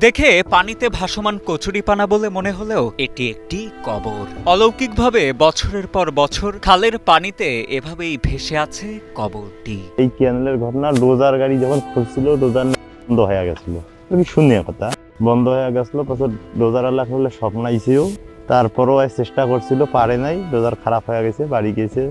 দেখে পানিতে ভাসমান কচুরিপানা বলে মনে হলেও এটি একটি কবর। অলৌকিকভাবে বছরের পর বছর খালের পানিতে এভাবেই ভেসে আছে কবরটি। এই ক্যানেলের ঘটনা, ডোজার গাড়ি যখন খুলছিল ডোজার বন্ধ হয়ে গেছিল, কি শুনিয়া কথা বন্ধ হয়ে গেছিল। প্রচুর ডোজার আল্লাহ করলে স্বপ্নাইছেও, তারপরও চেষ্টা করছিল, পারে নাই। ডোজার খারাপ হয়ে গেছে, বাড়ি গেছে,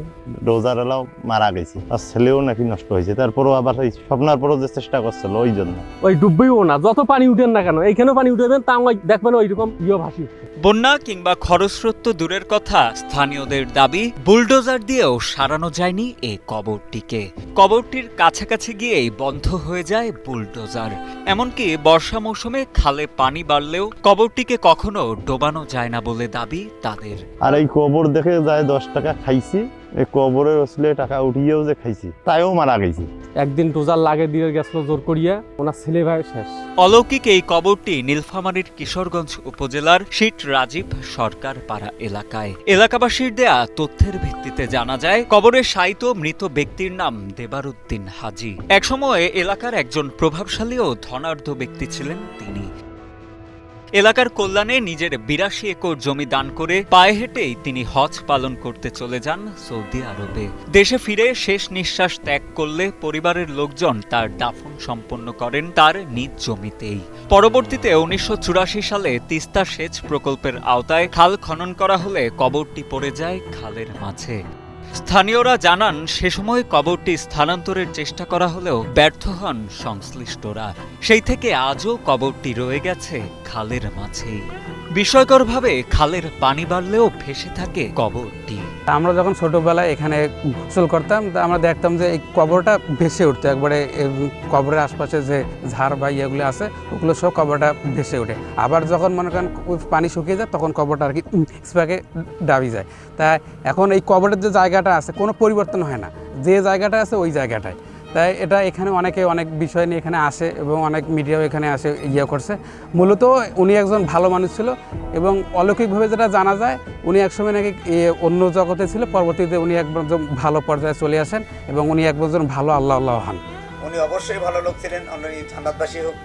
ডোজার আলাও মারা গেছে, আর ছেলেও নাকি নষ্ট হয়েছে। তারপরও আবার স্বপ্নার পরও যে চেষ্টা করছিল ওই জন্য ওই ডুববেও না, যত পানি উঠেন না কেন, এইখানেও পানি উঠেবেন, তা দেখবেন ওইরকম ভাসি। বন্যা কিংবা খরস্রোত তো দূরের কথা, স্থানীয়দের দাবি বুলডোজার দিয়েও সারানো যায়নি এ কবরটিকে। কবরটির কাছাকাছি গিয়েই বন্ধ হয়ে যায় বুলডোজার। এমনকি বর্ষা মৌসুমে খালে পানি বাড়লেও কবরটিকে কখনো ডোবানো যায় না বলে দাবি তাদের। আর এই কবর দেখে যায় 10 টাকা খাইছি, এই কবরের আসলে টাকা উঠিয়েও যে খাইছি, তাইও মারা গেছি। একদিন ডোজার লাগে দিয়ে গেছিল জোর করিয়া, ওনার ছেলে ভাই শেষ। অলৌকিক এই কবরটি নীলফামারীর কিশোরগঞ্জ উপজেলার শীত রাজীব সরকার পাড়া এলাকায়। এলাকাবাসীর দেয়া তথ্যের ভিত্তিতে জানা যায়, কবরে শায়িত মৃত ব্যক্তির নাম দেবারউদ্দিন হাজী। একসময় এলাকার একজন প্রভাবশালী ও ধনাঢ্য ব্যক্তি ছিলেন তিনি। এলাকার কল্যাণে নিজের 82 একর জমি দান করে পায়ে হেঁটেই তিনি হজ পালন করতে চলে যান সৌদি আরবে। দেশে ফিরে শেষ নিঃশ্বাস ত্যাগ করলে পরিবারের লোকজন তার দাফন সম্পন্ন করেন তার নিজ জমিতেই। পরবর্তীতে 1984 সালে তিস্তা সেচ প্রকল্পের আওতায় খাল খনন করা হলে কবরটি পড়ে যায় খালের মাঝে। স্থানীয়রা জানান, সে সময় কবরটি স্থানান্তরের চেষ্টা করা হলেও ব্যর্থ হন সংশ্লিষ্টরা। সেই থেকে আজও কবরটি রয়ে গেছে খালের মাঝেই। বিস্ময়করভাবে খালের পানি বাড়লেও ভেসে থাকে কবরটি। আমরা যখন ছোটবেলায় এখানে গোসল করতাম, আমরা দেখতাম যে এই কবরটা ভেসে উঠতো একবারে। কবরের আশপাশে যে ঝাড় বা ইয়েগুলো আছে ওগুলো সব কবরটা ভেসে ওঠে। আবার যখন মনে করেন পানি শুকিয়ে যায় তখন কবরটা আর কি স্পাকে ডাবি যায়। তাই এখন এই কবরের যে জায়গাটা আছে কোনো পরিবর্তন হয় না, যে জায়গাটা আছে ওই জায়গাটায়। তাই এটা এখানে অনেকে অনেক বিষয় নিয়ে এখানে আসে এবং অনেক মিডিয়াও এখানে আসে ইয়ে করছে। মূলত উনি একজন ভালো মানুষ ছিল এবং অলৌকিকভাবে যেটা জানা যায়, উনি একসময় নাকি অন্য জগতে ছিল, পরবর্তীতে উনি একজন ভালো পর্যায়ে চলে আসেন এবং উনি একজন ভালো আল্লাহ হন। উনি অবশ্যই ভালো লোক ছিলেন, উনি জান্নাতবাসী হোক।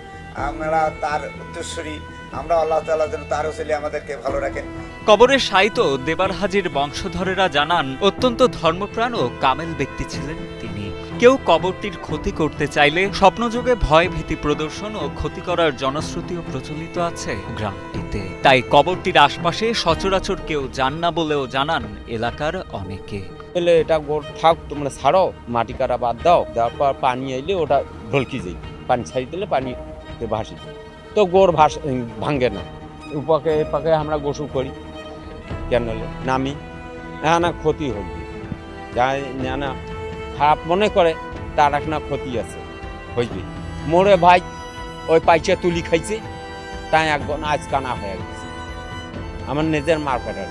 আমরা তার উত্তরসূরি, আমরা আল্লাহ তাআলা যেন তার ওসিলে আমাদেরকে ভালো রাখেন। কবরে শায়িত দেবার হাজীর বংশধরেরা জানান, অত্যন্ত ধর্মপ্রাণ ও কামেল ব্যক্তি ছিলেন তিনি। কেউ কবরটির ক্ষতি করতে চাইলে স্বপ্নযোগে ভয় ভীতি প্রদর্শন ও ক্ষতি করার জনশ্রুতিও প্রচলিত আছে গ্রামটিতে। তাই কবরটির আশপাশে সচরাচর কেউ যান না বলেও জানান এলাকার অনেকে। এলে এটা গোড় থাক, তোমরা ছাড়ো, মাটি কাটা বাদ দাও, দেওয়ার পর পানি এলে ওটা ঢলকি যায়, পানি ছাড়ি দিলে পানি ভাসি যায়, তো গোড় ভাঙ্গে না। উপাকে পাকে আমরা গোসল করি, কেন নামি না ক্ষতি হইবে, যাই না খারাপ মনে করে তার একটা ক্ষতি আছে হইবে। মোরে ভাই ওই পাইচা তুলি খাইছে, তাই একজন আজ কানা হয়ে গেছে, আমার নিজের মার কাটার।